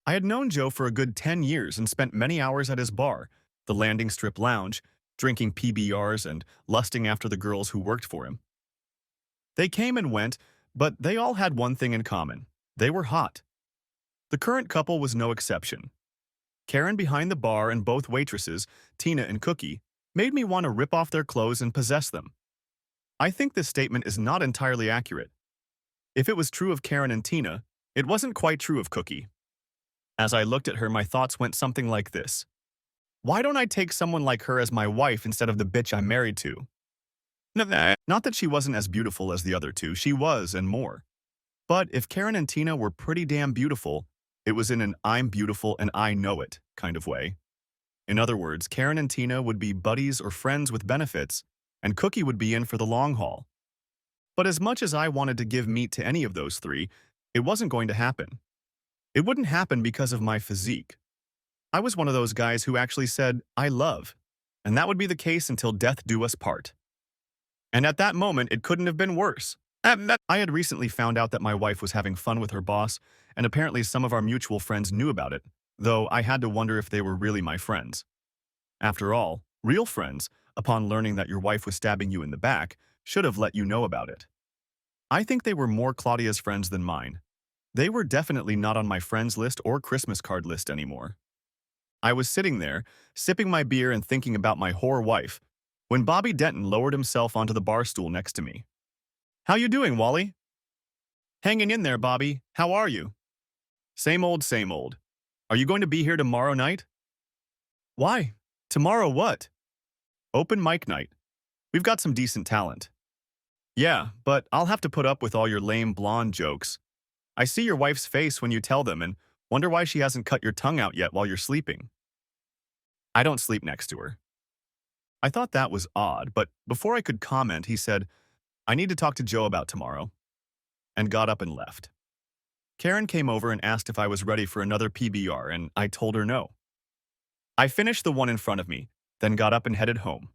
I had known Joe for a good 10 years and spent many hours at his bar, the Landing Strip Lounge, drinking PBRs and lusting after the girls who worked for him. They came and went, but they all had one thing in common. They were hot. The current couple was no exception. Karen behind the bar and both waitresses, Tina and Cookie, made me want to rip off their clothes and possess them. I think this statement is not entirely accurate. If it was true of Karen and Tina, it wasn't quite true of Cookie. As I looked at her, my thoughts went something like this. Why don't I take someone like her as my wife instead of the bitch I'm married to? Not that she wasn't as beautiful as the other two, she was and more. But if Karen and Tina were pretty damn beautiful, it was in an I'm beautiful and I know it kind of way. In other words, Karen and Tina would be buddies or friends with benefits, and Cookie would be in for the long haul. But as much as I wanted to give meat to any of those three, it wasn't going to happen. It wouldn't happen because of my physique. I was one of those guys who actually said, I love, and that would be the case until death do us part. And at that moment, it couldn't have been worse. I had recently found out that my wife was having fun with her boss, and apparently some of our mutual friends knew about it, though I had to wonder if they were really my friends. After all, real friends, upon learning that your wife was stabbing you in the back, should have let you know about it. I think they were more Claudia's friends than mine. They were definitely not on my friends list or Christmas card list anymore. I was sitting there, sipping my beer and thinking about my whore wife, when Bobby Denton lowered himself onto the bar stool next to me. How you doing, Wally? Hanging in there, Bobby. How are you? Same old, same old. Are you going to be here tomorrow night? Why? Tomorrow what? Open mic night. We've got some decent talent. Yeah, but I'll have to put up with all your lame blonde jokes. I see your wife's face when you tell them and wonder why she hasn't cut your tongue out yet while you're sleeping. I don't sleep next to her. I thought that was odd, but before I could comment, he said, I need to talk to Joe about tomorrow, and got up and left. Karen came over and asked if I was ready for another PBR, and I told her no. I finished the one in front of me, then got up and headed home.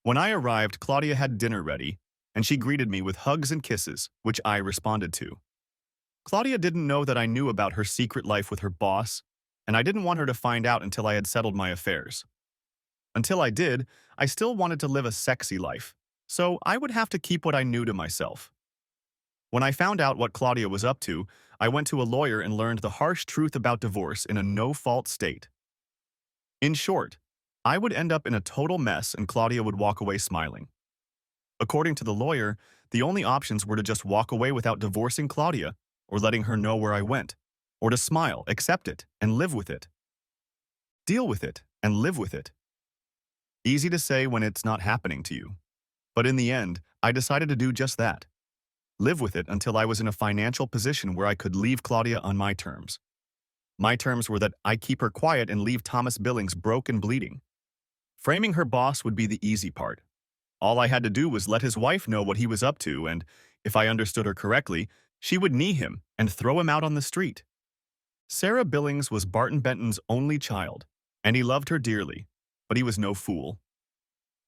When I arrived, Claudia had dinner ready, and she greeted me with hugs and kisses, which I responded to. Claudia didn't know that I knew about her secret life with her boss, and I didn't want her to find out until I had settled my affairs. Until I did, I still wanted to live a sexy life, so I would have to keep what I knew to myself. When I found out what Claudia was up to, I went to a lawyer and learned the harsh truth about divorce in a no-fault state. In short, I would end up in a total mess and Claudia would walk away smiling. According to the lawyer, the only options were to just walk away without divorcing Claudia or letting her know where I went, or to smile, accept it, and live with it. Deal with it and live with it. Easy to say when it's not happening to you. But in the end, I decided to do just that. Live with it until I was in a financial position where I could leave Claudia on my terms. My terms were that I keep her quiet and leave Thomas Billings broke and bleeding. Framing her boss would be the easy part. All I had to do was let his wife know what he was up to, and, if I understood her correctly, she would knee him and throw him out on the street. Sarah Billings was Barton Benton's only child, and he loved her dearly, but he was no fool.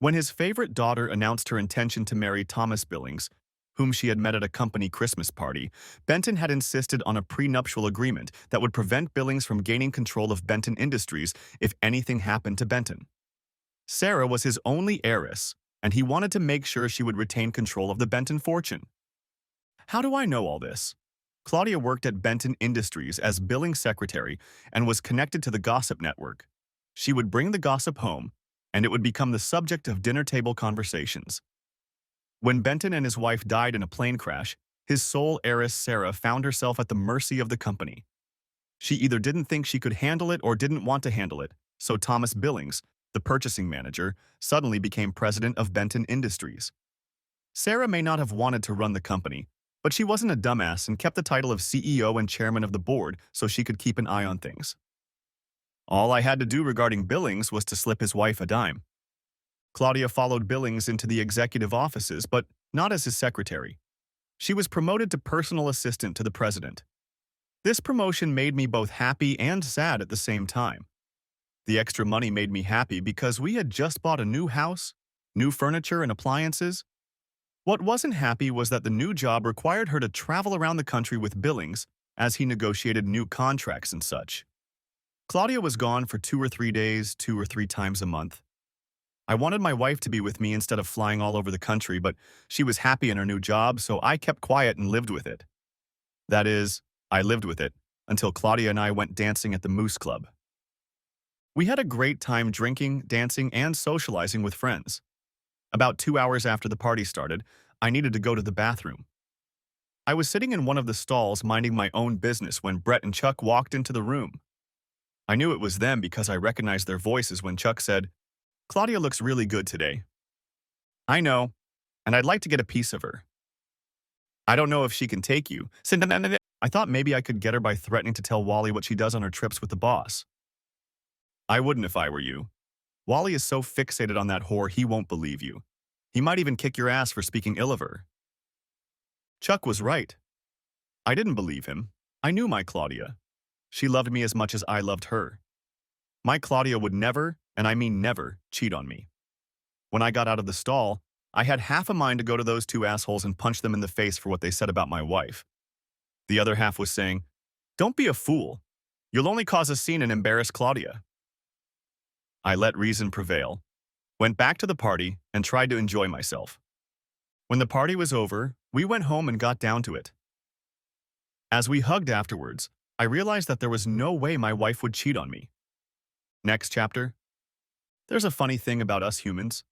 When his favorite daughter announced her intention to marry Thomas Billings, whom she had met at a company Christmas party, Benton had insisted on a prenuptial agreement that would prevent Billings from gaining control of Benton Industries if anything happened to Benton. Sarah was his only heiress, and he wanted to make sure she would retain control of the Benton fortune. How do I know all this? Claudia worked at Benton Industries as billing secretary and was connected to the gossip network. She would bring the gossip home, and it would become the subject of dinner table conversations. When Benton and his wife died in a plane crash, his sole heiress Sarah found herself at the mercy of the company. She either didn't think she could handle it or didn't want to handle it, so Thomas Billings, the purchasing manager, suddenly became president of Benton Industries. Sarah may not have wanted to run the company, but she wasn't a dumbass and kept the title of CEO and chairman of the board so she could keep an eye on things. All I had to do regarding Billings was to slip his wife a dime. Claudia followed Billings into the executive offices, but not as his secretary. She was promoted to personal assistant to the president. This promotion made me both happy and sad at the same time. The extra money made me happy because we had just bought a new house, new furniture and appliances. What wasn't happy was that the new job required her to travel around the country with Billings, as he negotiated new contracts and such. Claudia was gone for 2 or 3 days, 2 or 3 times a month. I wanted my wife to be with me instead of flying all over the country, but she was happy in her new job, so I kept quiet and lived with it. That is, I lived with it until Claudia and I went dancing at the Moose Club. We had a great time drinking, dancing, and socializing with friends. About 2 hours after the party started, I needed to go to the bathroom. I was sitting in one of the stalls minding my own business when Brett and Chuck walked into the room. I knew it was them because I recognized their voices when Chuck said, "Claudia looks really good today." "I know, and I'd like to get a piece of her." "I don't know if she can take you." I thought maybe I could get her by threatening to tell Wally what she does on her trips with the boss. "I wouldn't if I were you. Wally is so fixated on that whore he won't believe you. He might even kick your ass for speaking ill of her." Chuck was right. I didn't believe him. I knew my Claudia. She loved me as much as I loved her. My Claudia would never, and I mean never, cheat on me. When I got out of the stall, I had half a mind to go to those two assholes and punch them in the face for what they said about my wife. The other half was saying, "Don't be a fool. You'll only cause a scene and embarrass Claudia." I let reason prevail, went back to the party, and tried to enjoy myself. When the party was over, we went home and got down to it. As we hugged afterwards, I realized that there was no way my wife would cheat on me. Next chapter. There's a funny thing about us humans.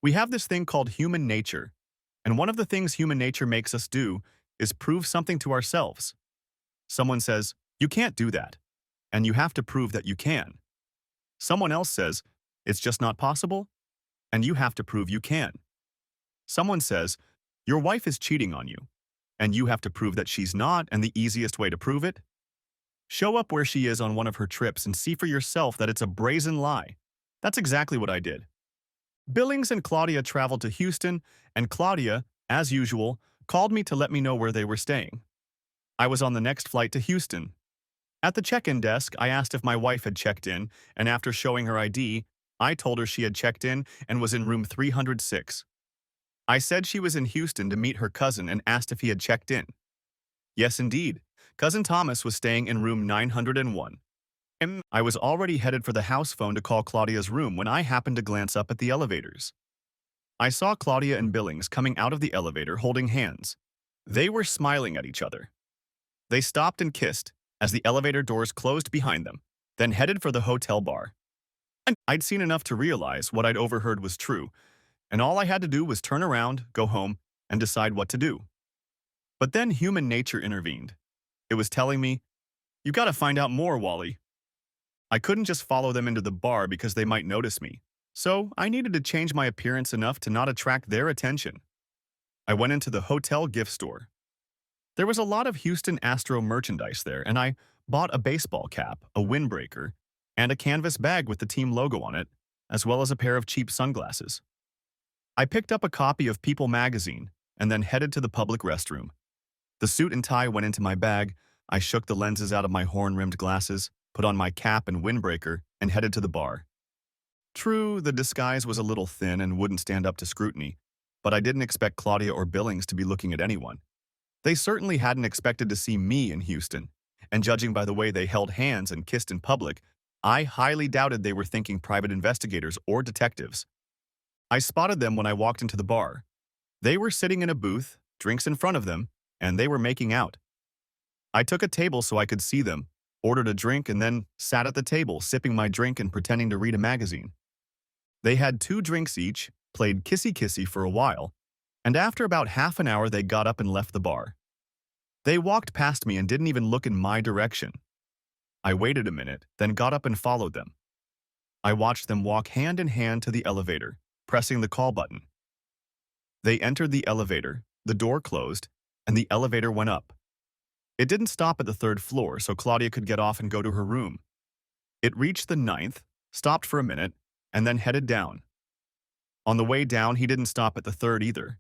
We have this thing called human nature, and one of the things human nature makes us do is prove something to ourselves. Someone says, "You can't do that," and you have to prove that you can. Someone else says, "It's just not possible," and you have to prove you can. Someone says, "Your wife is cheating on you," and you have to prove that she's not, and the easiest way to prove it? Show up where she is on one of her trips and see for yourself that it's a brazen lie. That's exactly what I did. Billings and Claudia traveled to Houston, and Claudia, as usual, called me to let me know where they were staying. I was on the next flight to Houston. At the check-in desk, I asked if my wife had checked in, and after showing her ID, I told her she had checked in and was in room 306. I said she was in Houston to meet her cousin and asked if he had checked in. Yes, indeed. Cousin Thomas was staying in room 901. I was already headed for the house phone to call Claudia's room when I happened to glance up at the elevators. I saw Claudia and Billings coming out of the elevator holding hands. They were smiling at each other. They stopped and kissed as the elevator doors closed behind them, then headed for the hotel bar. I'd seen enough to realize what I'd overheard was true, and all I had to do was turn around, go home, and decide what to do. But then human nature intervened. It was telling me, "You gotta find out more, Wally." I couldn't just follow them into the bar because they might notice me, so I needed to change my appearance enough to not attract their attention. I went into the hotel gift store. There was a lot of Houston Astro merchandise there, and I bought a baseball cap, a windbreaker, and a canvas bag with the team logo on it, as well as a pair of cheap sunglasses. I picked up a copy of People magazine and then headed to the public restroom. The suit and tie went into my bag. I shook the lenses out of my horn-rimmed glasses, put on my cap and windbreaker, and headed to the bar. True, the disguise was a little thin and wouldn't stand up to scrutiny, but I didn't expect Claudia or Billings to be looking at anyone. They certainly hadn't expected to see me in Houston, and judging by the way they held hands and kissed in public, I highly doubted they were thinking private investigators or detectives. I spotted them when I walked into the bar. They were sitting in a booth, drinks in front of them, and they were making out. I took a table so I could see them, ordered a drink, and then sat at the table, sipping my drink and pretending to read a magazine. They had 2 drinks each, played kissy-kissy for a while, and after about half an hour they got up and left the bar. They walked past me and didn't even look in my direction. I waited a minute, then got up and followed them. I watched them walk hand in hand to the elevator, pressing the call button. They entered the elevator, the door closed, and the elevator went up. It didn't stop at the 3rd floor, so Claudia could get off and go to her room. It reached the 9th, stopped for a minute, and then headed down. On the way down, he didn't stop at the 3rd either.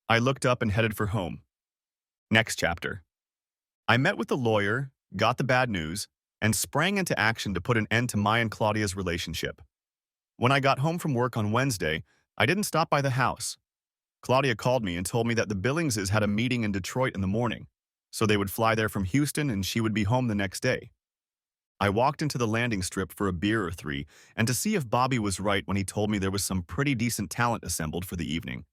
I looked up and headed for home. Next chapter. I met with the lawyer, got the bad news, and sprang into action to put an end to my and Claudia's relationship. When I got home from work on Wednesday, I didn't stop by the house. Claudia called me and told me that the Billingses had a meeting in Detroit in the morning, so they would fly there from Houston and she would be home the next day. I walked into the landing strip for a beer or three and to see if Bobby was right when he told me there was some pretty decent talent assembled for the evening.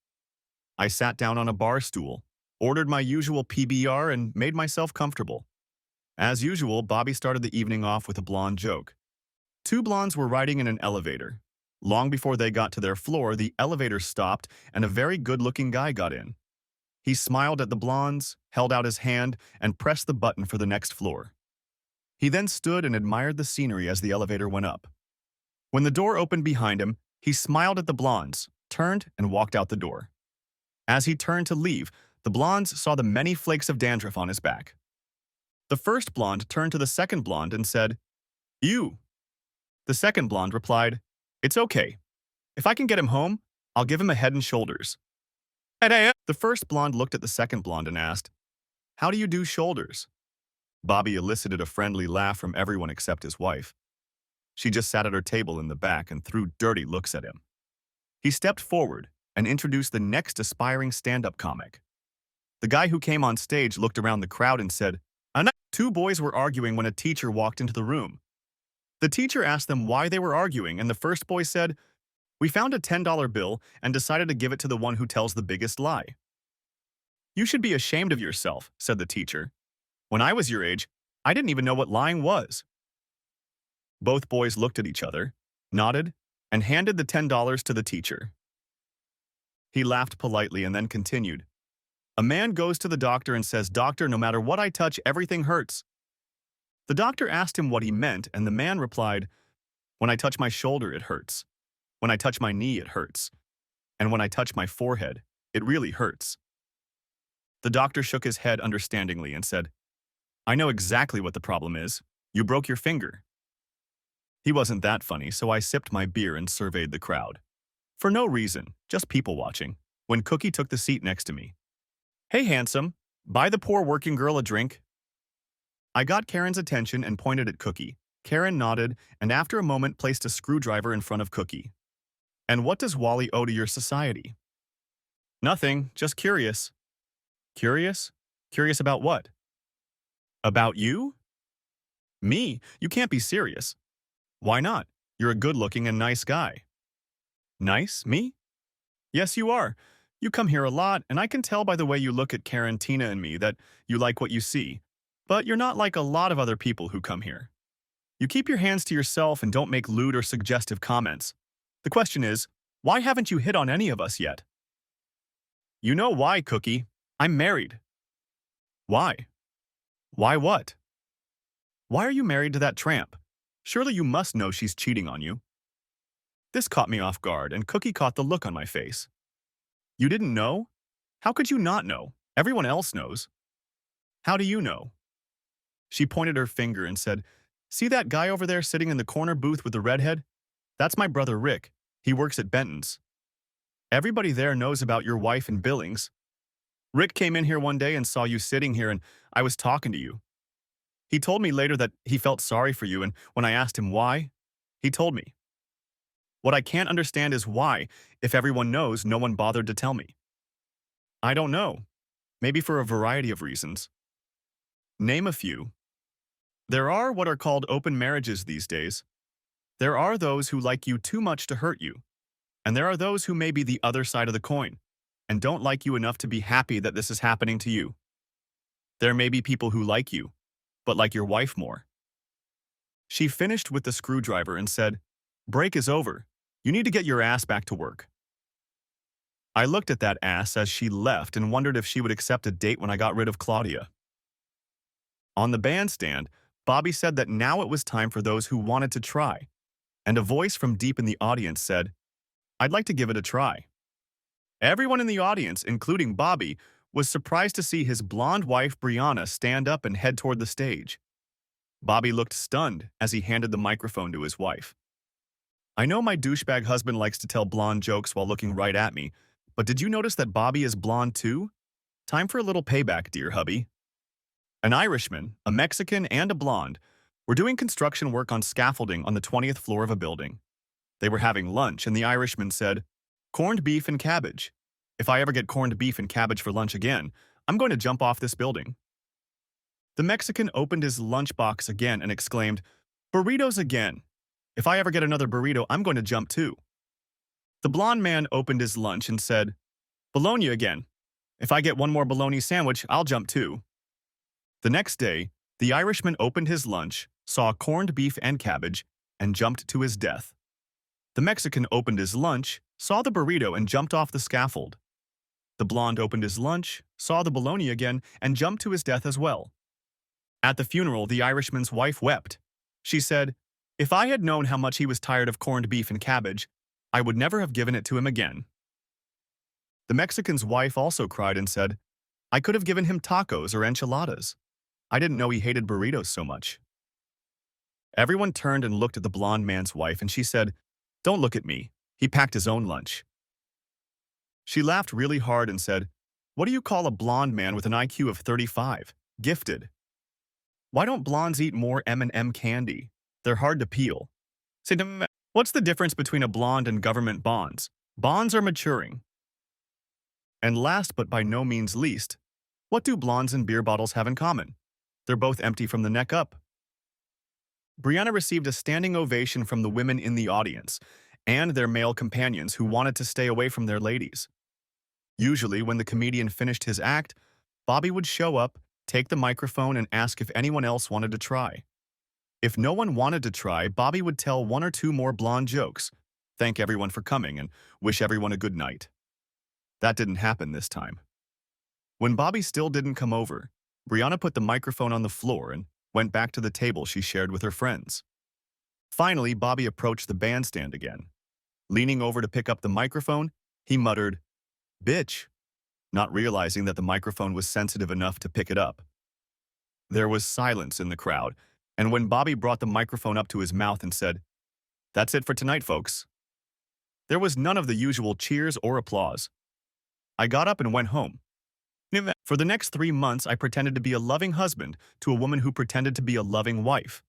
I sat down on a bar stool, ordered my usual PBR, and made myself comfortable. As usual, Bobby started the evening off with a blonde joke. Two blondes were riding in an elevator. Long before they got to their floor, the elevator stopped and a very good-looking guy got in. He smiled at the blondes, held out his hand, and pressed the button for the next floor. He then stood and admired the scenery as the elevator went up. When the door opened behind him, he smiled at the blondes, turned, and walked out the door. As he turned to leave, the blondes saw the many flakes of dandruff on his back. The first blonde turned to the second blonde and said, "You." The second blonde replied, "It's okay. If I can get him home, I'll give him a Head and Shoulders." The first blonde looked at the second blonde and asked, "How do you do shoulders?" Bobby elicited a friendly laugh from everyone except his wife. She just sat at her table in the back and threw dirty looks at him. He stepped forward and introduced the next aspiring stand-up comic. The guy who came on stage looked around the crowd and said, Two boys were arguing when a teacher walked into the room. The teacher asked them why they were arguing, and the first boy said, "We found a $10 bill and decided to give it to the one who tells the biggest lie." "You should be ashamed of yourself," said the teacher. "When I was your age, I didn't even know what lying was." Both boys looked at each other, nodded, and handed the $10 to the teacher. He laughed politely and then continued. "A man goes to the doctor and says, 'Doctor, no matter what I touch, everything hurts.' The doctor asked him what he meant, and the man replied, 'When I touch my shoulder, it hurts. When I touch my knee, it hurts. And when I touch my forehead, it really hurts.' The doctor shook his head understandingly and said, 'I know exactly what the problem is. You broke your finger.' He wasn't that funny, so I sipped my beer and surveyed the crowd. For no reason, just people watching, when Cookie took the seat next to me. 'Hey, handsome, buy the poor working girl a drink.' I got Karen's attention and pointed at Cookie. Karen nodded and after a moment placed a screwdriver in front of Cookie. 'And what does Wally owe to your society?' 'Nothing, just curious.' 'Curious? Curious about what?' 'About you?' 'Me? You can't be serious.' 'Why not? You're a good-looking and nice guy.' 'Nice? Me?' 'Yes, you are. You come here a lot, and I can tell by the way you look at Karen, Tina, and me that you like what you see. But you're not like a lot of other people who come here. You keep your hands to yourself and don't make lewd or suggestive comments. The question is, why haven't you hit on any of us yet?' 'You know why, Cookie. I'm married.' 'Why?' 'Why what?' 'Why are you married to that tramp? Surely you must know she's cheating on you.' This caught me off guard, and Cookie caught the look on my face. 'You didn't know? How could you not know? Everyone else knows.' 'How do you know?' She pointed her finger and said, 'See that guy over there sitting in the corner booth with the redhead? That's my brother Rick. He works at Benton's. Everybody there knows about your wife and Billings. Rick came in here one day and saw you sitting here, and I was talking to you. He told me later that he felt sorry for you, and when I asked him why, he told me. What I can't understand is why, if everyone knows, no one bothered to tell me. I don't know. Maybe for a variety of reasons. Name a few. There are what are called open marriages these days. There are those who like you too much to hurt you. And there are those who may be the other side of the coin and don't like you enough to be happy that this is happening to you. There may be people who like you, but like your wife more." She finished with the screwdriver and said, "Break is over. You need to get your ass back to work." I looked at that ass as she left and wondered if she would accept a date when I got rid of Claudia. On the bandstand, Bobby said that now it was time for those who wanted to try, and a voice from deep in the audience said, "I'd like to give it a try." Everyone in the audience, including Bobby, was surprised to see his blonde wife Brianna stand up and head toward the stage. Bobby looked stunned as he handed the microphone to his wife. I know my douchebag husband likes to tell blonde jokes while looking right at me, but did you notice that Bobby is blonde too? Time for a little payback, dear hubby. An Irishman, a Mexican, and a blonde were doing construction work on scaffolding on the 20th floor of a building. They were having lunch, and the Irishman said, "Corned beef and cabbage. If I ever get corned beef and cabbage for lunch again, I'm going to jump off this building." The Mexican opened his lunchbox again and exclaimed, "Burritos again! If I ever get another burrito, I'm going to jump too." The blonde man opened his lunch and said, "Bologna again. If I get one more bologna sandwich, I'll jump too." The next day, the Irishman opened his lunch, saw corned beef and cabbage, and jumped to his death. The Mexican opened his lunch, saw the burrito, and jumped off the scaffold. The blonde opened his lunch, saw the bologna again, and jumped to his death as well. At the funeral, the Irishman's wife wept. She said, "If I had known how much he was tired of corned beef and cabbage, I would never have given it to him again." The Mexican's wife also cried and said, "I could have given him tacos or enchiladas. I didn't know he hated burritos so much." Everyone turned and looked at the blonde man's wife, and she said, "Don't look at me. He packed his own lunch." She laughed really hard and said, "What do you call a blonde man with an IQ of 35? Gifted. Why don't blondes eat more M&M candy? They're hard to peel." What's the difference between a blonde and government bonds? Bonds are maturing. And last but by no means least, what do blondes and beer bottles have in common? They're both empty from the neck up. Brianna received a standing ovation from the women in the audience and their male companions who wanted to stay away from their ladies. Usually, when the comedian finished his act, Bobby would show up, take the microphone, and ask if anyone else wanted to try. If no one wanted to try, Bobby would tell one or two more blonde jokes, thank everyone for coming, and wish everyone a good night. That didn't happen this time. When Bobby still didn't come over, Brianna put the microphone on the floor and went back to the table she shared with her friends. Finally, Bobby approached the bandstand again. Leaning over to pick up the microphone, he muttered, "Bitch," not realizing that the microphone was sensitive enough to pick it up. There was silence in the crowd, and when Bobby brought the microphone up to his mouth and said, "That's it for tonight, folks," there was none of the usual cheers or applause. I got up and went home. For the next 3 months, I pretended to be a loving husband to a woman who pretended to be a loving wife.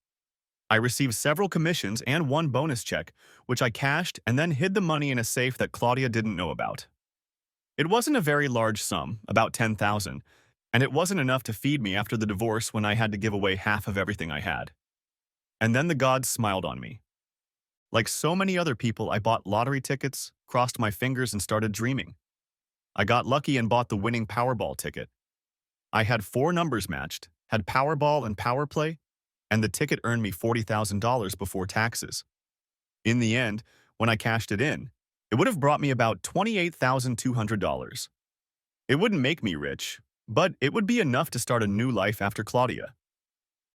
I received several commissions and one bonus check, which I cashed and then hid the money in a safe that Claudia didn't know about. It wasn't a very large sum, about $10,000, and it wasn't enough to feed me after the divorce when I had to give away half of everything I had. And then the gods smiled on me. Like so many other people, I bought lottery tickets, crossed my fingers, and started dreaming. I got lucky and bought the winning Powerball ticket. I had 4 numbers matched, had Powerball and Power Play, and the ticket earned me $40,000 before taxes. In the end, when I cashed it in, it would have brought me about $28,200. It wouldn't make me rich, but it would be enough to start a new life after Claudia.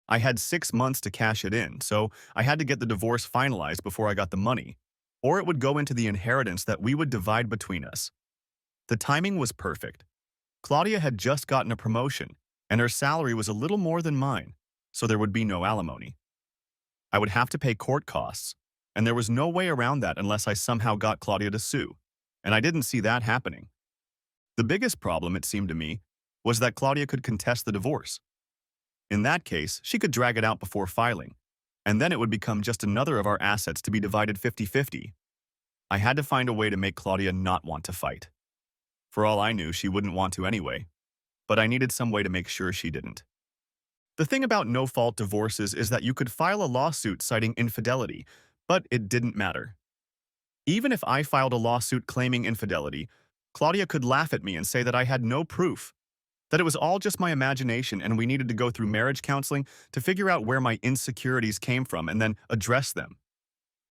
I had 6 months to cash it in, so I had to get the divorce finalized before I got the money, or it would go into the inheritance that we would divide between us. The timing was perfect. Claudia had just gotten a promotion, and her salary was a little more than mine, so there would be no alimony. I would have to pay court costs, and there was no way around that unless I somehow got Claudia to sue, and I didn't see that happening. The biggest problem, it seemed to me, was that Claudia could contest the divorce. In that case, she could drag it out before filing, and then it would become just another of our assets to be divided 50-50. I had to find a way to make Claudia not want to fight. For all I knew, she wouldn't want to anyway, but I needed some way to make sure she didn't. The thing about no-fault divorces is that you could file a lawsuit citing infidelity, but it didn't matter. Even if I filed a lawsuit claiming infidelity, Claudia could laugh at me and say that I had no proof, that it was all just my imagination and we needed to go through marriage counseling to figure out where my insecurities came from and then address them.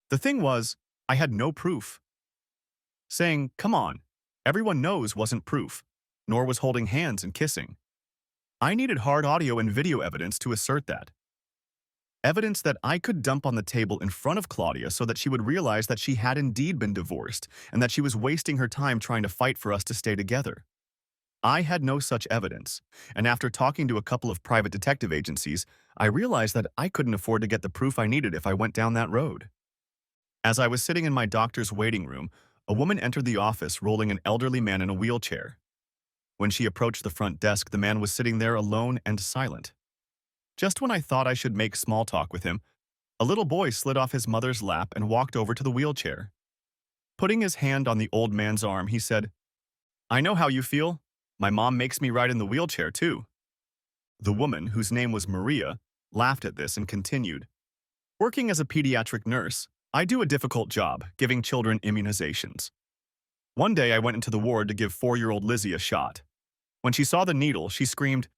The thing was, I had no proof. Saying, "Come on, everyone knows," wasn't proof, nor was holding hands and kissing. I needed hard audio and video evidence to assert that. Evidence that I could dump on the table in front of Claudia so that she would realize that she had indeed been divorced and that she was wasting her time trying to fight for us to stay together. I had no such evidence, and after talking to a couple of private detective agencies, I realized that I couldn't afford to get the proof I needed if I went down that road. As I was sitting in my doctor's waiting room, a woman entered the office rolling an elderly man in a wheelchair. When she approached the front desk, the man was sitting there alone and silent. Just when I thought I should make small talk with him, a little boy slid off his mother's lap and walked over to the wheelchair. Putting his hand on the old man's arm, he said, "I know how you feel. My mom makes me ride in the wheelchair, too." The woman, whose name was Maria, laughed at this and continued. Working as a pediatric nurse, I do a difficult job giving children immunizations. One day I went into the ward to give 4-year-old Lizzie a shot. When she saw the needle, she screamed,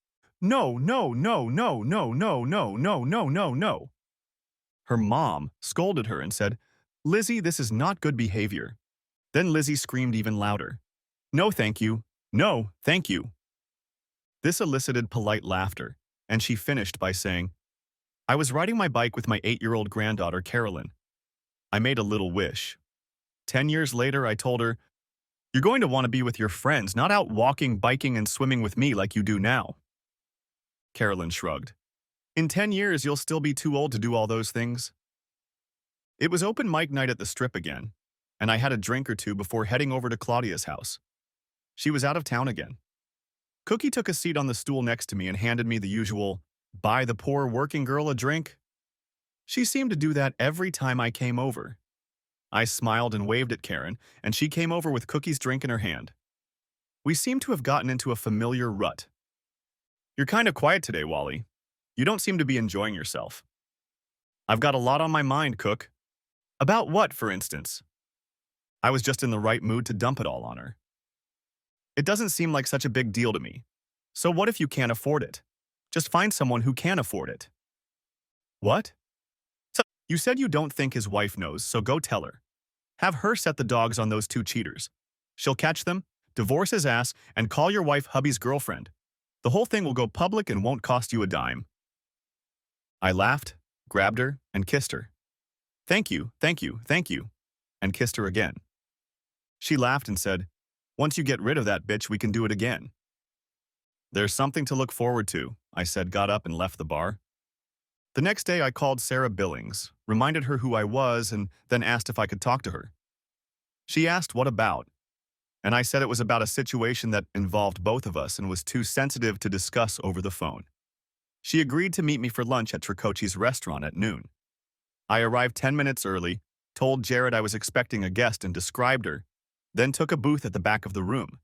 "No, no, no, no, no, no, no, no, no, no, no." Her mom scolded her and said, "Lizzie, this is not good behavior." Then Lizzie screamed even louder, "No, thank you. No, thank you." This elicited polite laughter, and she finished by saying, I was riding my bike with my 8-year-old granddaughter, Carolyn. I made a little wish. 10 years later, I told her, "You're going to want to be with your friends, not out walking, biking, and swimming with me like you do now." Carolyn shrugged. In 10 years, you'll still be too old to do all those things. It was open mic night at the Strip again, and I had a drink or two before heading over to Claudia's house. She was out of town again. Cookie took a seat on the stool next to me and handed me the usual, buy the poor working girl a drink. She seemed to do that every time I came over. I smiled and waved at Karen, and she came over with Cookie's drink in her hand. We seemed to have gotten into a familiar rut. You're kind of quiet today, Wally. You don't seem to be enjoying yourself. I've got a lot on my mind, Cook. About what, for instance? I was just in the right mood to dump it all on her. It doesn't seem like such a big deal to me. So what if you can't afford it? Just find someone who can afford it. What? So you said you don't think his wife knows, so go tell her. Have her set the dogs on those 2 cheaters. She'll catch them, divorce his ass, and call your wife hubby's girlfriend. The whole thing will go public and won't cost you a dime. I laughed, grabbed her, and kissed her. Thank you, thank you, thank you, and kissed her again. She laughed and said, once you get rid of that bitch, we can do it again. There's something to look forward to, I said, got up and left the bar. The next day I called Sarah Billings, reminded her who I was, and then asked if I could talk to her. She asked what about, and I said it was about a situation that involved both of us and was too sensitive to discuss over the phone. She agreed to meet me for lunch at Tricocci's restaurant at noon. I arrived 10 minutes early, told Jared I was expecting a guest and described her, then took a booth at the back of the room.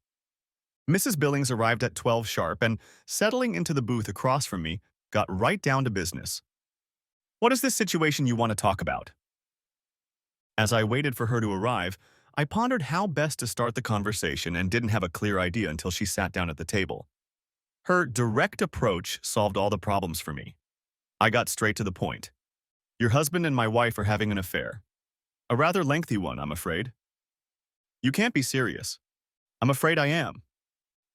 Mrs. Billings arrived at 12 sharp and, settling into the booth across from me, got right down to business. What is this situation you want to talk about? As I waited for her to arrive, I pondered how best to start the conversation and didn't have a clear idea until she sat down at the table. Her direct approach solved all the problems for me. I got straight to the point. Your husband and my wife are having an affair. A rather lengthy one, I'm afraid. You can't be serious. I'm afraid I am.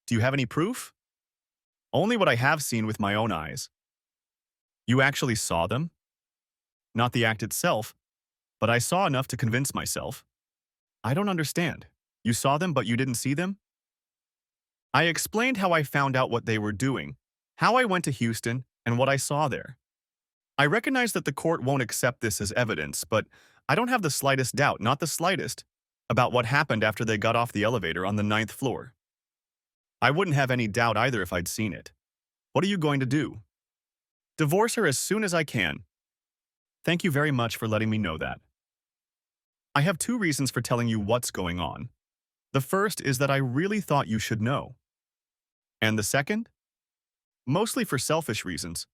Do you have any proof? Only what I have seen with my own eyes. You actually saw them? Not the act itself, but I saw enough to convince myself. I don't understand. You saw them, but you didn't see them? I explained how I found out what they were doing, how I went to Houston, and what I saw there. I recognize that the court won't accept this as evidence, but I don't have the slightest doubt, not the slightest, about what happened after they got off the elevator on the 9th floor. I wouldn't have any doubt either if I'd seen it. What are you going to do? Divorce her as soon as I can. Thank you very much for letting me know that. I have 2 reasons for telling you what's going on. The first is that I really thought you should know. And the second? Mostly for selfish reasons.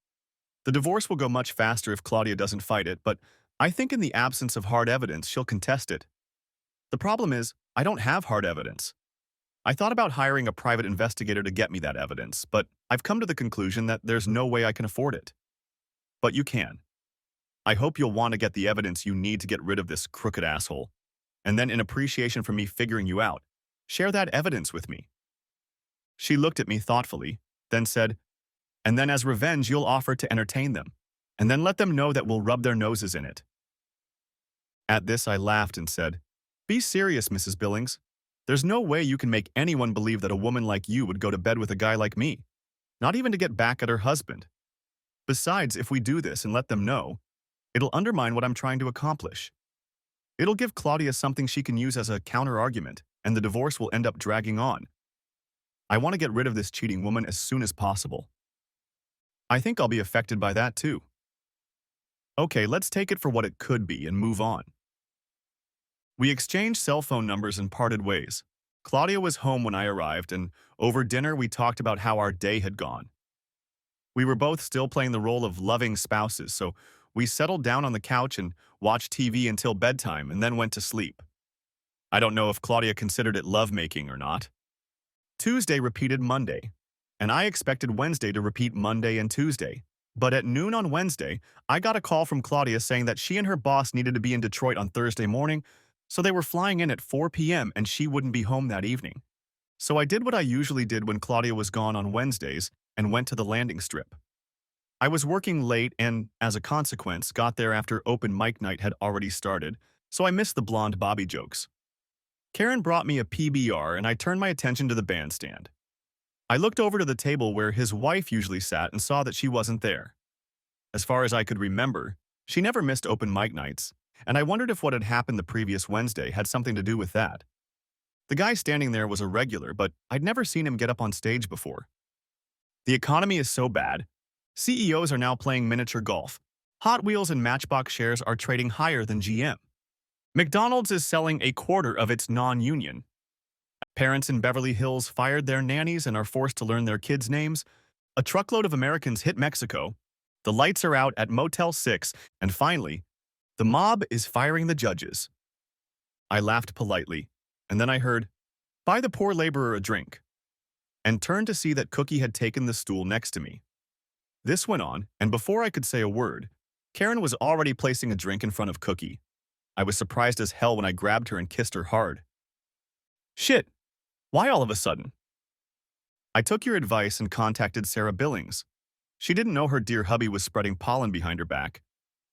The divorce will go much faster if Claudia doesn't fight it, but I think in the absence of hard evidence, she'll contest it. The problem is, I don't have hard evidence. I thought about hiring a private investigator to get me that evidence, but I've come to the conclusion that there's no way I can afford it. But you can. I hope you'll want to get the evidence you need to get rid of this crooked asshole. And then in appreciation for me figuring you out, share that evidence with me. She looked at me thoughtfully, then said, and then as revenge you'll offer to entertain them, and then let them know that we'll rub their noses in it. At this I laughed and said, be serious, Mrs. Billings. There's no way you can make anyone believe that a woman like you would go to bed with a guy like me, not even to get back at her husband. Besides, if we do this and let them know, it'll undermine what I'm trying to accomplish. It'll give Claudia something she can use as a counter-argument, and the divorce will end up dragging on. I want to get rid of this cheating woman as soon as possible. I think I'll be affected by that too. Okay, let's take it for what it could be and move on. We exchanged cell phone numbers and parted ways. Claudia was home when I arrived, and over dinner we talked about how our day had gone. We were both still playing the role of loving spouses, so we settled down on the couch and watched TV until bedtime and then went to sleep. I don't know if Claudia considered it lovemaking or not. Tuesday repeated Monday, and I expected Wednesday to repeat Monday and Tuesday. But at noon on Wednesday, I got a call from Claudia saying that she and her boss needed to be in Detroit on Thursday morning, so they were flying in at 4 p.m. and she wouldn't be home that evening. So I did what I usually did when Claudia was gone on Wednesdays and went to the landing strip. I was working late and, as a consequence, got there after open mic night had already started, so I missed the blonde Bobby jokes. Karen brought me a PBR and I turned my attention to the bandstand. I looked over to the table where his wife usually sat and saw that she wasn't there. As far as I could remember, she never missed open mic nights, and I wondered if what had happened the previous Wednesday had something to do with that. The guy standing there was a regular, but I'd never seen him get up on stage before. The economy is so bad. CEOs are now playing miniature golf. Hot Wheels and Matchbox shares are trading higher than GM. McDonald's is selling a quarter of its non-union. Parents in Beverly Hills fired their nannies and are forced to learn their kids' names. A truckload of Americans hit Mexico. The lights are out at Motel 6. And finally, the mob is firing the judges. I laughed politely, and then I heard, "Buy the poor laborer a drink," and turned to see that Cookie had taken the stool next to me. This went on, and before I could say a word, Karen was already placing a drink in front of Cookie. I was surprised as hell when I grabbed her and kissed her hard. "Shit, why all of a sudden?" "I took your advice and contacted Sarah Billings. She didn't know her dear hubby was spreading pollen behind her back.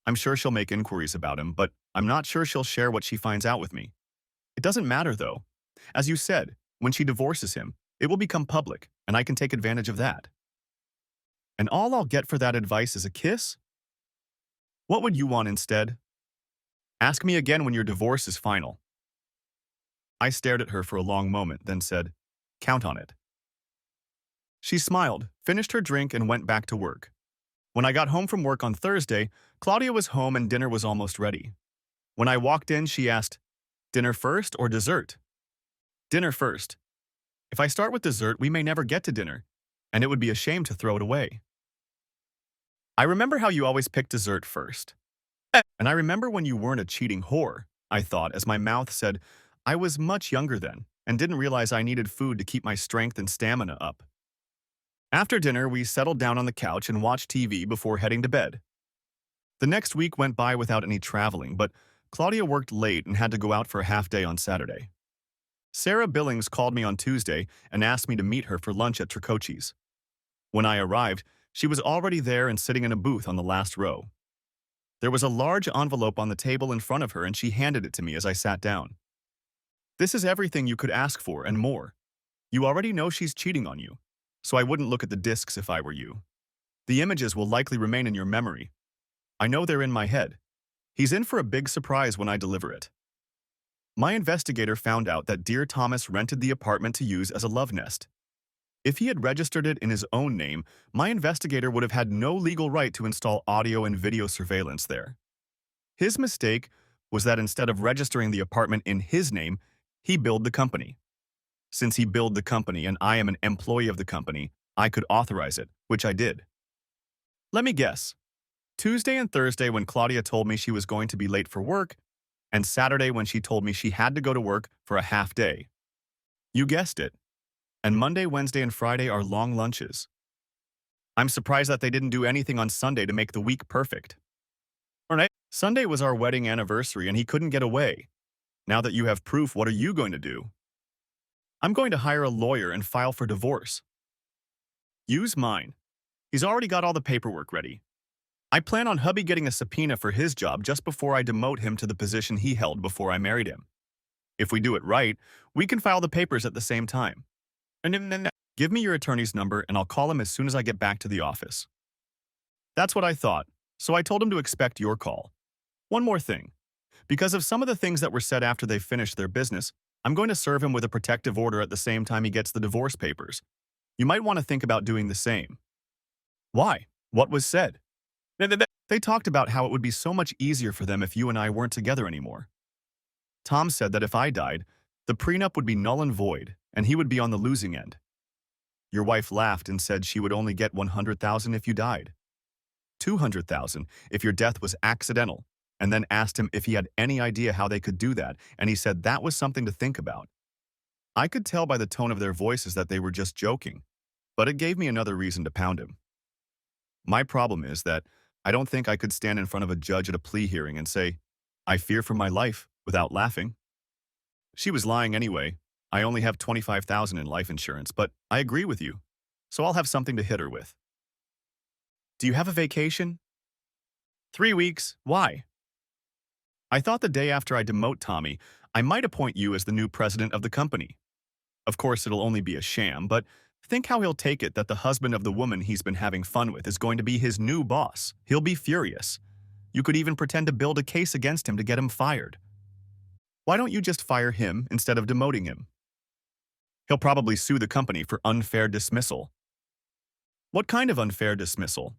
I'm sure she'll make inquiries about him, but I'm not sure she'll share what she finds out with me. It doesn't matter, though. As you said, when she divorces him, it will become public, and I can take advantage of that. And all I'll get for that advice is a kiss? What would you want instead? Ask me again when your divorce is final." I stared at her for a long moment, then said, "Count on it." She smiled, finished her drink, and went back to work. When I got home from work on Thursday, Claudia was home and dinner was almost ready. When I walked in, she asked, "Dinner first or dessert?" "Dinner first. If I start with dessert, we may never get to dinner, and it would be a shame to throw it away." "I remember how you always pick dessert first. And I remember when you weren't a cheating whore," I thought as my mouth said, I was much younger then and didn't realize I needed food to keep my strength and stamina up. After dinner, we settled down on the couch and watched TV before heading to bed. The next week went by without any traveling, but Claudia worked late and had to go out for a half day on Saturday. Sarah Billings called me on Tuesday and asked me to meet her for lunch at Tricocci's. When I arrived, she was already there and sitting in a booth on the last row. There was a large envelope on the table in front of her and she handed it to me as I sat down. "This is everything you could ask for and more. You already know she's cheating on you, so I wouldn't look at the discs if I were you. The images will likely remain in your memory. I know they're in my head. He's in for a big surprise when I deliver it." My investigator found out that Dear Thomas rented the apartment to use as a love nest. If he had registered it in his own name, my investigator would have had no legal right to install audio and video surveillance there. His mistake was that instead of registering the apartment in his name, he billed the company. Since he billed the company and I am an employee of the company, I could authorize it, which I did. Let me guess. Tuesday and Thursday when Claudia told me she was going to be late for work, and Saturday when she told me she had to go to work for a half day. You guessed it. And Monday, Wednesday, and Friday are long lunches. I'm surprised that they didn't do anything on Sunday to make the week perfect. Sunday was our wedding anniversary and he couldn't get away. Now that you have proof, what are you going to do? I'm going to hire a lawyer and file for divorce. Use mine. He's already got all the paperwork ready. I plan on hubby getting a subpoena for his job just before I demote him to the position he held before I married him. If we do it right, we can file the papers at the same time. And then give me your attorney's number and I'll call him as soon as I get back to the office. That's what I thought, so I told him to expect your call. One more thing. Because of some of the things that were said after they finished their business, I'm going to serve him with a protective order at the same time he gets the divorce papers. You might want to think about doing the same. Why? What was said? They talked about how it would be so much easier for them if you and I weren't together anymore. Tom said that if I died, the prenup would be null and void, and he would be on the losing end. Your wife laughed and said she would only get 100,000 if you died, 200,000 if your death was accidental, and then asked him if he had any idea how they could do that, and he said that was something to think about. I could tell by the tone of their voices that they were just joking, but it gave me another reason to pound him. My problem is that I don't think I could stand in front of a judge at a plea hearing and say, I fear for my life, without laughing. She was lying anyway. I only have 25,000 in life insurance, but I agree with you, so I'll have something to hit her with. Do you have a vacation? 3 weeks. Why? I thought the day after I demote Tommy, I might appoint you as the new president of the company. Of course, it'll only be a sham, but think how he'll take it that the husband of the woman he's been having fun with is going to be his new boss. He'll be furious. You could even pretend to build a case against him to get him fired. Why don't you just fire him instead of demoting him? He'll probably sue the company for unfair dismissal. What kind of unfair dismissal?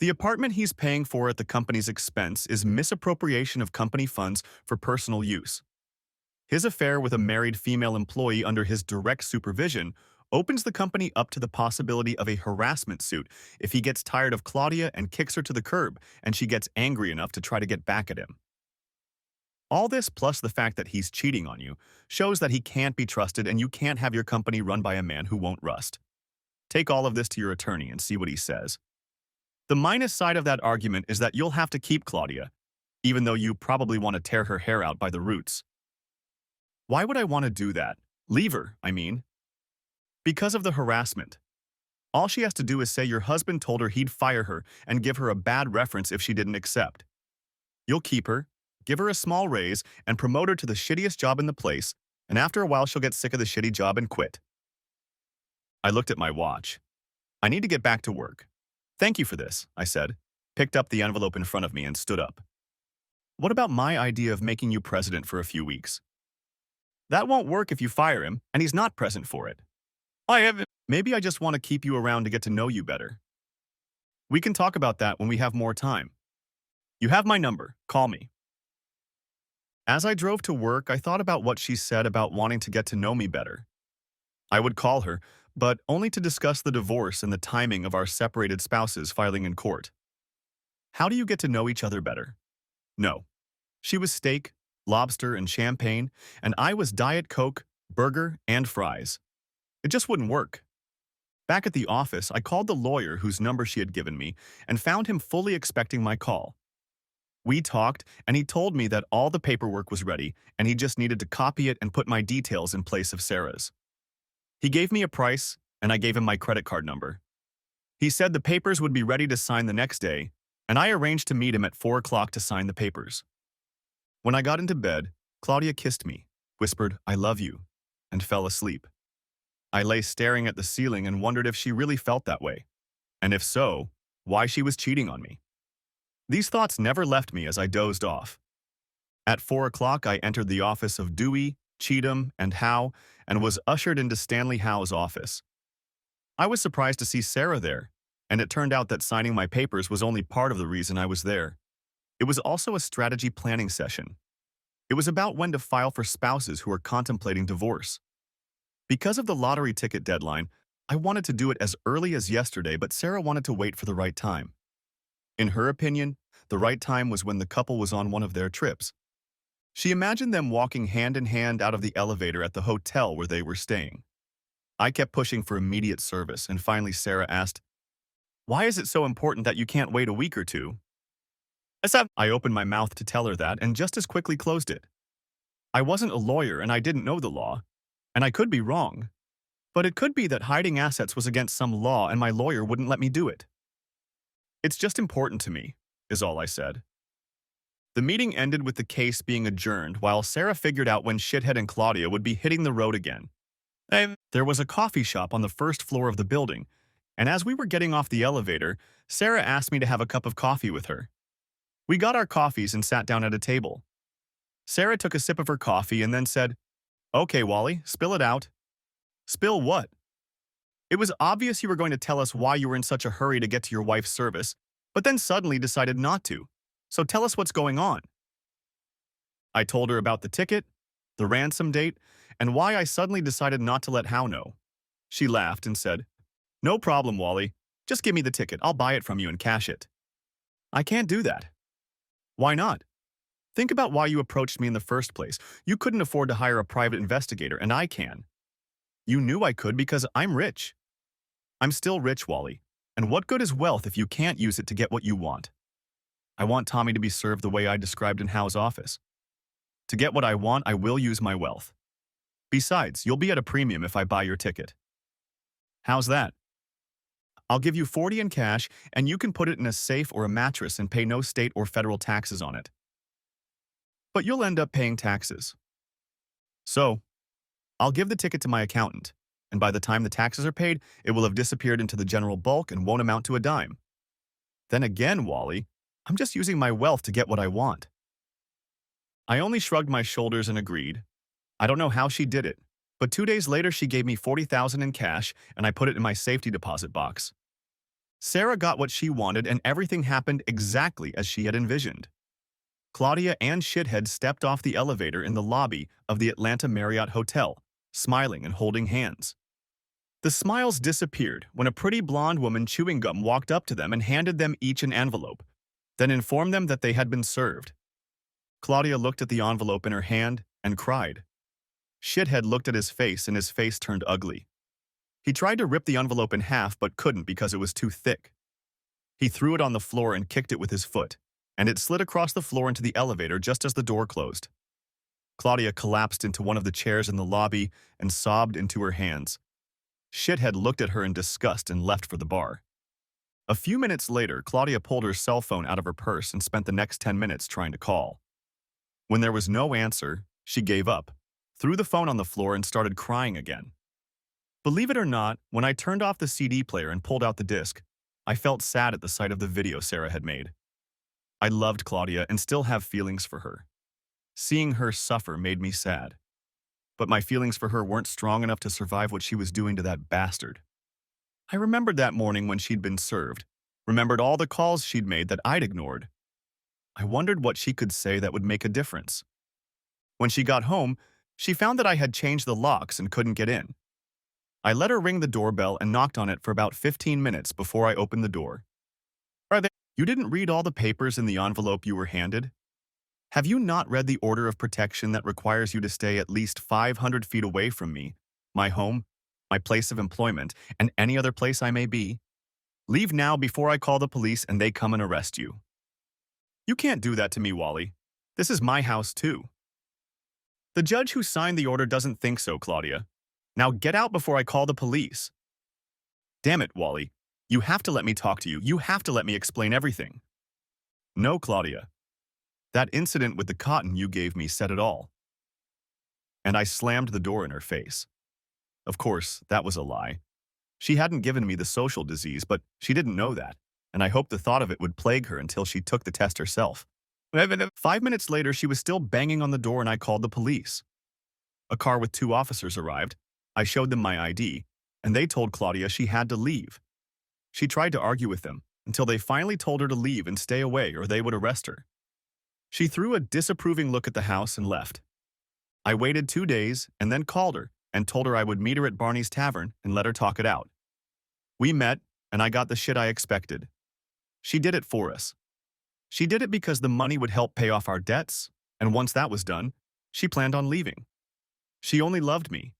The apartment he's paying for at the company's expense is misappropriation of company funds for personal use. His affair with a married female employee under his direct supervision opens the company up to the possibility of a harassment suit if he gets tired of Claudia and kicks her to the curb and she gets angry enough to try to get back at him. All this, plus the fact that he's cheating on you, shows that he can't be trusted and you can't have your company run by a man who won't rust. Take all of this to your attorney and see what he says. The minus side of that argument is that you'll have to keep Claudia, even though you probably want to tear her hair out by the roots. Why would I want to do that? Leave her, I mean. Because of the harassment. All she has to do is say your husband told her he'd fire her and give her a bad reference if she didn't accept. You'll keep her, give her a small raise, and promote her to the shittiest job in the place, and after a while she'll get sick of the shitty job and quit. I looked at my watch. I need to get back to work. Thank you for this, I said, picked up the envelope in front of me and stood up. What about my idea of making you president for a few weeks? That won't work if you fire him, and he's not present for it. Maybe I just want to keep you around to get to know you better. We can talk about that when we have more time. You have my number. Call me. As I drove to work, I thought about what she said about wanting to get to know me better. I would call her, but only to discuss the divorce and the timing of our separated spouses filing in court. How do you get to know each other better? No. She was steak, lobster, and champagne, and I was Diet Coke, burger, and fries. It just wouldn't work. Back at the office, I called the lawyer whose number she had given me and found him fully expecting my call. We talked, and he told me that all the paperwork was ready, and he just needed to copy it and put my details in place of Sarah's. He gave me a price, and I gave him my credit card number. He said the papers would be ready to sign the next day, and I arranged to meet him at 4 o'clock to sign the papers. When I got into bed, Claudia kissed me, whispered, "I love you," and fell asleep. I lay staring at the ceiling and wondered if she really felt that way, and if so, why she was cheating on me. These thoughts never left me as I dozed off. At 4 o'clock, I entered the office of Dewey, Cheatham, and Howe, and was ushered into Stanley Howe's office. I was surprised to see Sarah there, and it turned out that signing my papers was only part of the reason I was there. It was also a strategy planning session. It was about when to file for spouses who are contemplating divorce. Because of the lottery ticket deadline, I wanted to do it as early as yesterday, but Sarah wanted to wait for the right time. In her opinion, the right time was when the couple was on one of their trips. She imagined them walking hand in hand out of the elevator at the hotel where they were staying. I kept pushing for immediate service, and finally Sarah asked, "Why is it so important that you can't wait a week or two?" I opened my mouth to tell her that and just as quickly closed it. I wasn't a lawyer and I didn't know the law, and I could be wrong. But it could be that hiding assets was against some law and my lawyer wouldn't let me do it. It's just important to me, is all I said. The meeting ended with the case being adjourned while Sarah figured out when Shithead and Claudia would be hitting the road again. There was a coffee shop on the first floor of the building, and as we were getting off the elevator, Sarah asked me to have a cup of coffee with her. We got our coffees and sat down at a table. Sarah took a sip of her coffee and then said, "Okay, Wally, spill it out." Spill what? It was obvious you were going to tell us why you were in such a hurry to get to your wife's service, but then suddenly decided not to. So tell us what's going on. I told her about the ticket, the ransom date, and why I suddenly decided not to let Howe know. She laughed and said, "No problem, Wally. Just give me the ticket. I'll buy it from you and cash it." "I can't do that." "Why not? Think about why you approached me in the first place. You couldn't afford to hire a private investigator, and I can. You knew I could because I'm rich." "I'm still rich, Wally. And what good is wealth if you can't use it to get what you want?" "I want Tommy to be served the way I described in Howe's office. To get what I want, I will use my wealth. Besides, you'll be at a premium if I buy your ticket." "How's that?" "I'll give you 40 in cash, and you can put it in a safe or a mattress and pay no state or federal taxes on it. But you'll end up paying taxes. So, I'll give the ticket to my accountant, and by the time the taxes are paid, it will have disappeared into the general bulk and won't amount to a dime. Then again, Wally, I'm just using my wealth to get what I want." I only shrugged my shoulders and agreed. I don't know how she did it, but 2 days later she gave me 40,000 in cash and I put it in my safety deposit box. Sarah got what she wanted and everything happened exactly as she had envisioned. Claudia and Shithead stepped off the elevator in the lobby of the Atlanta Marriott Hotel, smiling and holding hands. The smiles disappeared when a pretty blonde woman chewing gum walked up to them and handed them each an envelope, then informed them that they had been served. Claudia looked at the envelope in her hand and cried. Shithead looked at his face and his face turned ugly. He tried to rip the envelope in half but couldn't because it was too thick. He threw it on the floor and kicked it with his foot, and it slid across the floor into the elevator just as the door closed. Claudia collapsed into one of the chairs in the lobby and sobbed into her hands. Shithead looked at her in disgust and left for the bar. A few minutes later, Claudia pulled her cell phone out of her purse and spent the next 10 minutes trying to call. When there was no answer, she gave up, threw the phone on the floor and started crying again. Believe it or not, when I turned off the CD player and pulled out the disc, I felt sad at the sight of the video Sarah had made. I loved Claudia and still have feelings for her. Seeing her suffer made me sad. But my feelings for her weren't strong enough to survive what she was doing to that bastard. I remembered that morning when she'd been served, remembered all the calls she'd made that I'd ignored. I wondered what she could say that would make a difference. When she got home, she found that I had changed the locks and couldn't get in. I let her ring the doorbell and knocked on it for about 15 minutes before I opened the door. "You didn't read all the papers in the envelope you were handed? Have you not read the order of protection that requires you to stay at least 500 feet away from me, my home, my place of employment, and any other place I may be? Leave now before I call the police and they come and arrest you." "You can't do that to me, Wally. This is my house, too." "The judge who signed the order doesn't think so, Claudia. Now get out before I call the police." "Damn it, Wally. You have to let me talk to you. You have to let me explain everything." "No, Claudia. That incident with the cotton you gave me said it all." And I slammed the door in her face. Of course, that was a lie. She hadn't given me the social disease, but she didn't know that, and I hoped the thought of it would plague her until she took the test herself. 5 minutes later, she was still banging on the door and I called the police. A car with 2 officers arrived. I showed them my ID, and they told Claudia she had to leave. She tried to argue with them until they finally told her to leave and stay away or they would arrest her. She threw a disapproving look at the house and left. I waited 2 days and then called her and told her I would meet her at Barney's Tavern and let her talk it out. We met, and I got the shit I expected. She did it for us. She did it because the money would help pay off our debts, and once that was done, she planned on leaving. She only loved me,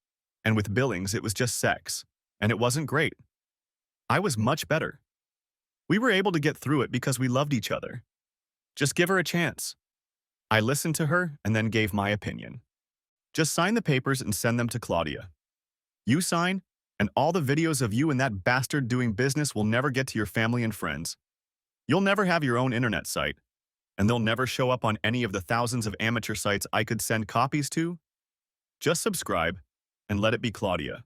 and with Billings it was just sex, and it wasn't great. I was much better. We were able to get through it because we loved each other. Just give her a chance. I listened to her and then gave my opinion. Just sign the papers and send them to Claudia. You sign, and all the videos of you and that bastard doing business will never get to your family and friends. You'll never have your own internet site, and they'll never show up on any of the thousands of amateur sites I could send copies to. Just subscribe and let it be Claudia.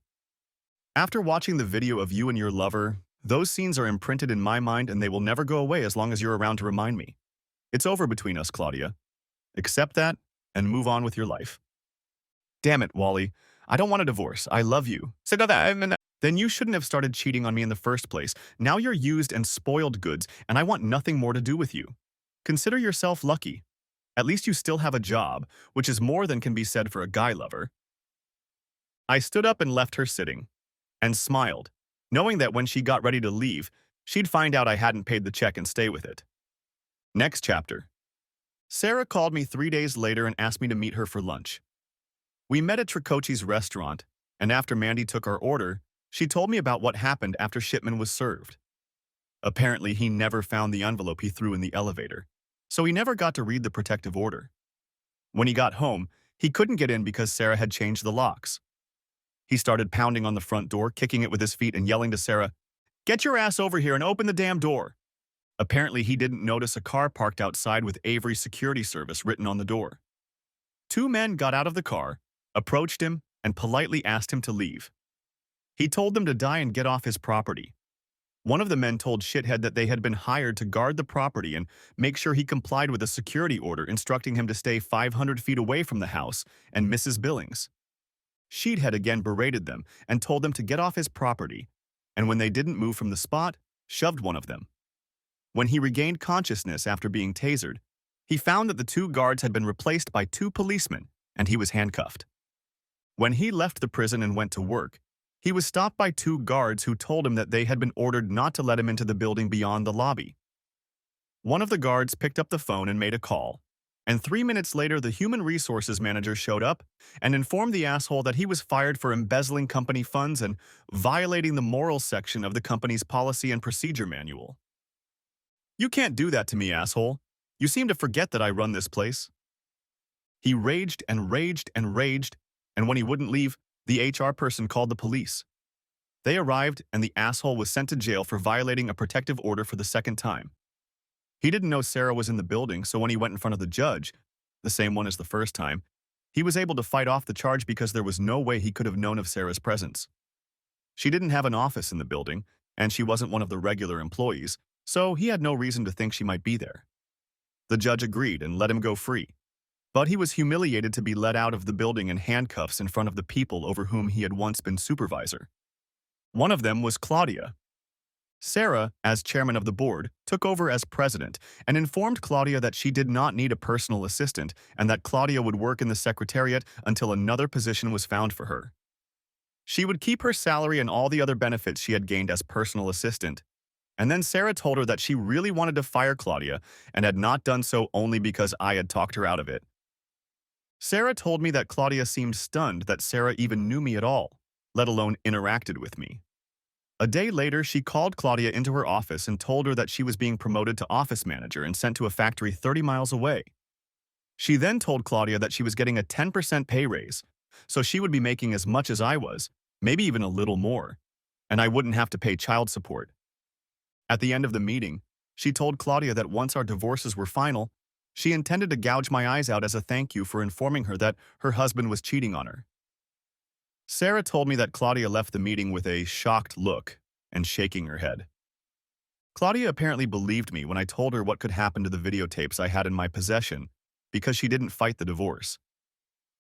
After watching the video of you and your lover, those scenes are imprinted in my mind and they will never go away as long as you're around to remind me. It's over between us, Claudia. Accept that and move on with your life. Damn it, Wally. I don't want a divorce. I love you. Then you shouldn't have started cheating on me in the first place. Now you're used and spoiled goods, and I want nothing more to do with you. Consider yourself lucky. At least you still have a job, which is more than can be said for a guy lover. I stood up and left her sitting. and smiled, knowing that when she got ready to leave, she'd find out I hadn't paid the check and stay with it. Next chapter. Sarah called me 3 days later and asked me to meet her for lunch. We met at Tricocci's restaurant, and after Mandy took our order, she told me about what happened after shipment was served. Apparently, he never found the envelope he threw in the elevator, so he never got to read the protective order. When he got home, he couldn't get in because Sarah had changed the locks. He started pounding on the front door, kicking it with his feet and yelling to Sarah, "Get your ass over here and open the damn door." Apparently, he didn't notice a car parked outside with Avery Security Service written on the door. Two men got out of the car, approached him, and politely asked him to leave. He told them to die and get off his property. One of the men told Shithead that they had been hired to guard the property and make sure he complied with a security order instructing him to stay 500 feet away from the house and Mrs. Billings. Sheethead again berated them and told them to get off his property, and when they didn't move from the spot, shoved one of them. When he regained consciousness after being tasered, he found that the two guards had been replaced by two policemen, and he was handcuffed. When he left the prison and went to work, he was stopped by two guards who told him that they had been ordered not to let him into the building beyond the lobby. One of the guards picked up the phone and made a call, and 3 minutes later the human resources manager showed up and informed the asshole that he was fired for embezzling company funds and violating the morals section of the company's policy and procedure manual. "You can't do that to me, asshole. You seem to forget that I run this place." He raged and raged and raged, and when he wouldn't leave, the HR person called the police. They arrived, and the asshole was sent to jail for violating a protective order for the second time. He didn't know Sarah was in the building, so when he went in front of the judge, the same one as the first time, he was able to fight off the charge because there was no way he could have known of Sarah's presence. She didn't have an office in the building, and she wasn't one of the regular employees, so he had no reason to think she might be there. The judge agreed and let him go free. But he was humiliated to be let out of the building in handcuffs in front of the people over whom he had once been supervisor. One of them was Claudia. Sarah, as chairman of the board, took over as president and informed Claudia that she did not need a personal assistant and that Claudia would work in the secretariat until another position was found for her. She would keep her salary and all the other benefits she had gained as personal assistant. And then Sarah told her that she really wanted to fire Claudia and had not done so only because I had talked her out of it. Sarah told me that Claudia seemed stunned that Sarah even knew me at all, let alone interacted with me. A day later, she called Claudia into her office and told her that she was being promoted to office manager and sent to a factory 30 miles away. She then told Claudia that she was getting a 10% pay raise, so she would be making as much as I was, maybe even a little more, and I wouldn't have to pay child support. At the end of the meeting, she told Claudia that once our divorces were final, she intended to gouge my eyes out as a thank you for informing her that her husband was cheating on her. Sarah told me that Claudia left the meeting with a shocked look and shaking her head. Claudia apparently believed me when I told her what could happen to the videotapes I had in my possession because she didn't fight the divorce.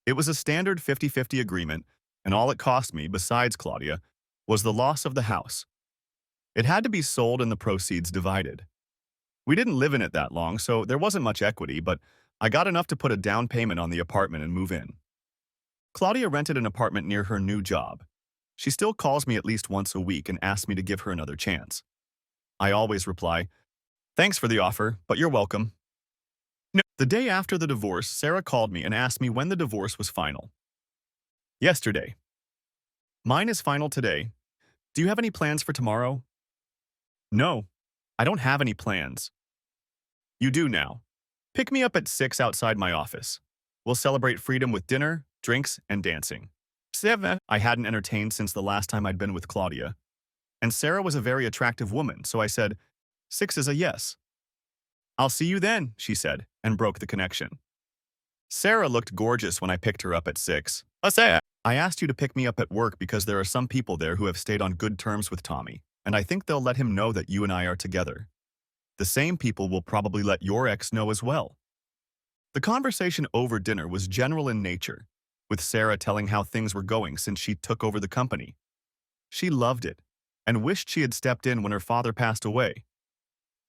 It was a standard 50-50 agreement, and all it cost me, besides Claudia, was the loss of the house. It had to be sold and the proceeds divided. We didn't live in it that long, so there wasn't much equity, but I got enough to put a down payment on the apartment and move in. Claudia rented an apartment near her new job. She still calls me at least once a week and asks me to give her another chance. I always reply, "Thanks for the offer, but you're welcome." No. The day after the divorce, Sarah called me and asked me when the divorce was final. "Yesterday." "Mine is final today. Do you have any plans for tomorrow?" "No, I don't have any plans." "You do now. Pick me up at 6 outside my office. We'll celebrate freedom with dinner, drinks, and dancing." 7. I hadn't entertained since the last time I'd been with Claudia. And Sarah was a very attractive woman, so I said, 6 is a yes. "I'll see you then," she said, and broke the connection. Sarah looked gorgeous when I picked her up at 6. "I asked you to pick me up at work because there are some people there who have stayed on good terms with Tommy, and I think they'll let him know that you and I are together. The same people will probably let your ex know as well." The conversation over dinner was general in nature, with Sarah telling how things were going since she took over the company. She loved it, and wished she had stepped in when her father passed away.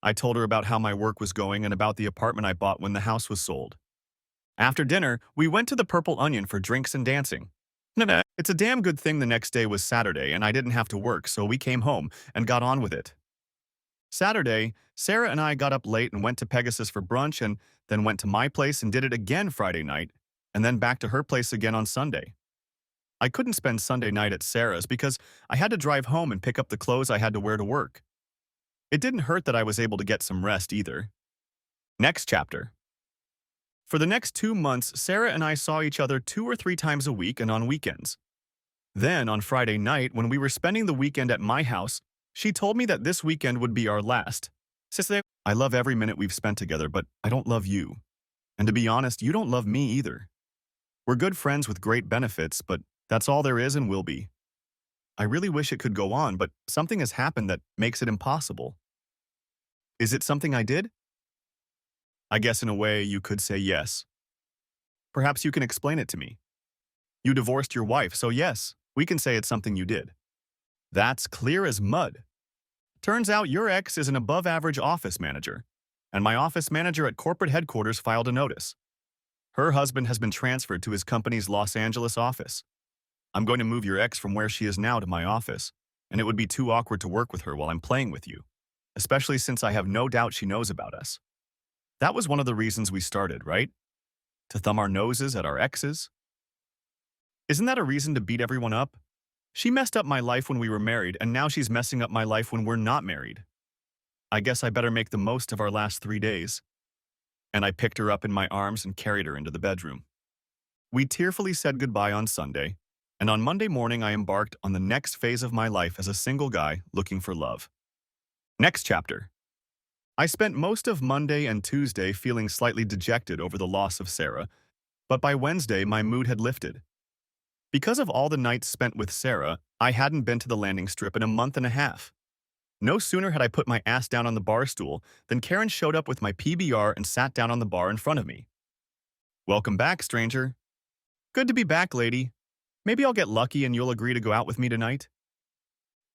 I told her about how my work was going and about the apartment I bought when the house was sold. After dinner, we went to the Purple Onion for drinks and dancing. No. It's a damn good thing the next day was Saturday and I didn't have to work, so we came home and got on with it. Saturday, Sarah and I got up late and went to Pegasus for brunch and then went to my place and did it again Friday night, and then back to her place again on Sunday. I couldn't spend Sunday night at Sarah's because I had to drive home and pick up the clothes I had to wear to work. It didn't hurt that I was able to get some rest either. Next chapter. For the next 2 months, Sarah and I saw each other 2 or 3 times a week and on weekends. Then, on Friday night, when we were spending the weekend at my house, she told me that this weekend would be our last. Sisle, I love every minute we've spent together, but I don't love you. And to be honest, you don't love me either. We're good friends with great benefits, but that's all there is and will be. I really wish it could go on, but something has happened that makes it impossible. Is it something I did? I guess in a way you could say yes. Perhaps you can explain it to me. You divorced your wife, so yes, we can say it's something you did. That's clear as mud. Turns out your ex is an above-average office manager, and my office manager at corporate headquarters filed a notice. Her husband has been transferred to his company's Los Angeles office. I'm going to move your ex from where she is now to my office, and it would be too awkward to work with her while I'm playing with you, especially since I have no doubt she knows about us. That was one of the reasons we started, right? To thumb our noses at our exes? Isn't that a reason to beat everyone up? She messed up my life when we were married, and now she's messing up my life when we're not married. I guess I better make the most of our last 3 days. And I picked her up in my arms and carried her into the bedroom. We tearfully said goodbye on Sunday, and on Monday morning I embarked on the next phase of my life as a single guy looking for love. Next chapter. I spent most of Monday and Tuesday feeling slightly dejected over the loss of Sarah, but by Wednesday my mood had lifted. Because of all the nights spent with Sarah, I hadn't been to the landing strip in a month and a half. No sooner had I put my ass down on the bar stool than Karen showed up with my PBR and sat down on the bar in front of me. Welcome back, stranger. Good to be back, lady. Maybe I'll get lucky and you'll agree to go out with me tonight.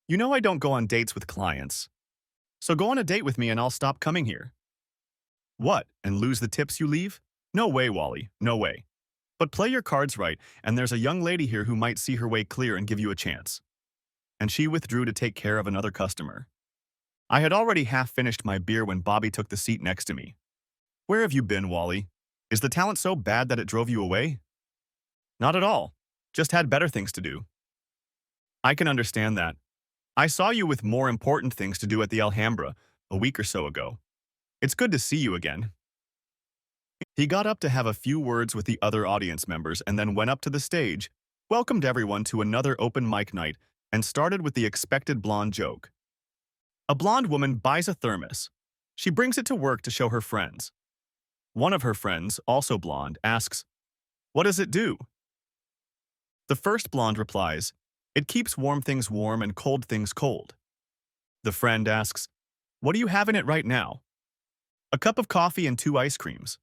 You know I don't go on dates with clients. So go on a date with me and I'll stop coming here. What, and lose the tips you leave? No way, Wally, no way. But play your cards right, and there's a young lady here who might see her way clear and give you a chance. And she withdrew to take care of another customer. I had already half finished my beer when Bobby took the seat next to me. Where have you been, Wally? Is the talent so bad that it drove you away? Not at all. Just had better things to do. I can understand that. I saw you with more important things to do at the Alhambra a week or so ago. It's good to see you again. He got up to have a few words with the other audience members and then went up to the stage, welcomed everyone to another open mic night, and started with the expected blonde joke. A blonde woman buys a thermos. She brings it to work to show her friends. One of her friends, also blonde, asks, "What does it do?" The first blonde replies, "It keeps warm things warm and cold things cold." The friend asks, "What do you have in it right now?" "A cup of coffee and 2 ice creams."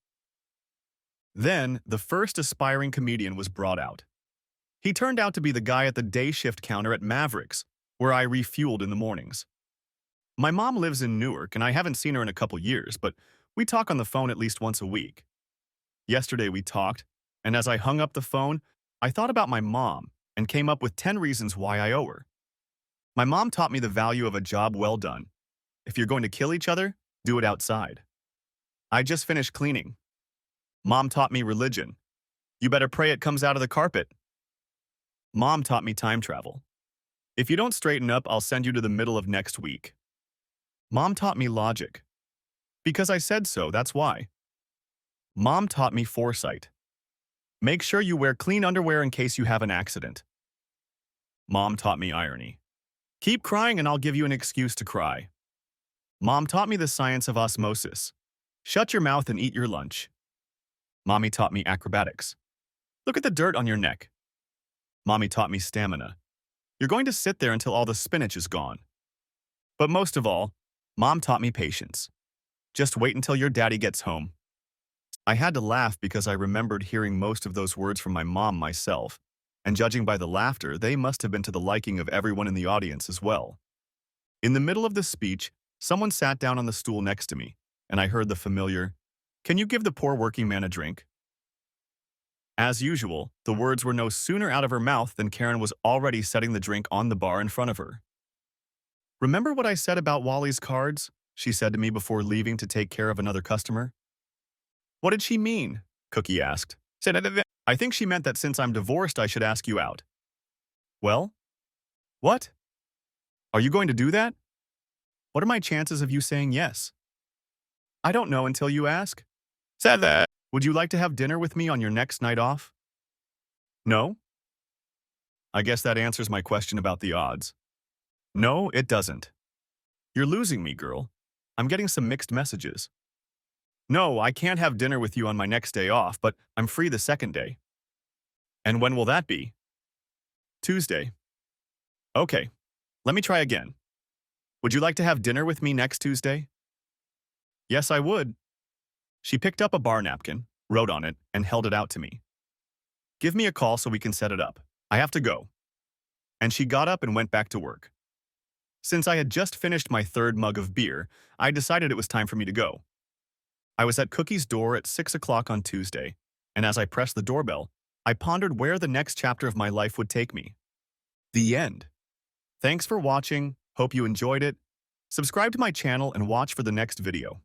Then, the first aspiring comedian was brought out. He turned out to be the guy at the day shift counter at Mavericks, where I refueled in the mornings. My mom lives in Newark, and I haven't seen her in a couple years, but we talk on the phone at least once a week. Yesterday we talked, and as I hung up the phone, I thought about my mom and came up with 10 reasons why I owe her. My mom taught me the value of a job well done. If you're going to kill each other, do it outside. I just finished cleaning. Mom taught me religion. You better pray it comes out of the carpet. Mom taught me time travel. If you don't straighten up, I'll send you to the middle of next week. Mom taught me logic. Because I said so, that's why. Mom taught me foresight. Make sure you wear clean underwear in case you have an accident. Mom taught me irony. Keep crying and I'll give you an excuse to cry. Mom taught me the science of osmosis. Shut your mouth and eat your lunch. Mommy taught me acrobatics. Look at the dirt on your neck. Mommy taught me stamina. You're going to sit there until all the spinach is gone. But most of all, Mom taught me patience. Just wait until your daddy gets home. I had to laugh because I remembered hearing most of those words from my mom myself, and judging by the laughter, they must have been to the liking of everyone in the audience as well. In the middle of the speech, someone sat down on the stool next to me, and I heard the familiar, "Can you give the poor working man a drink?" As usual, the words were no sooner out of her mouth than Karen was already setting the drink on the bar in front of her. "Remember what I said about Wally's cards?" she said to me before leaving to take care of another customer. "What did she mean?" Cookie asked. "I think she meant that since I'm divorced, I should ask you out." "Well? What? Are you going to do that? What are my chances of you saying yes?" "I don't know until you ask." "Said that. Would you like to have dinner with me on your next night off?" "No?" I guess that answers my question about the odds. No, it doesn't. You're losing me, girl. I'm getting some mixed messages. No, I can't have dinner with you on my next day off, but I'm free the second day. And when will that be? Tuesday. Okay, let me try again. Would you like to have dinner with me next Tuesday? Yes, I would. She picked up a bar napkin, wrote on it, and held it out to me. Give me a call so we can set it up. I have to go. And she got up and went back to work. Since I had just finished my third mug of beer, I decided it was time for me to go. I was at Cookie's door at 6 o'clock on Tuesday, and as I pressed the doorbell, I pondered where the next chapter of my life would take me. The end. Thanks for watching. Hope you enjoyed it. Subscribe to my channel and watch for the next video.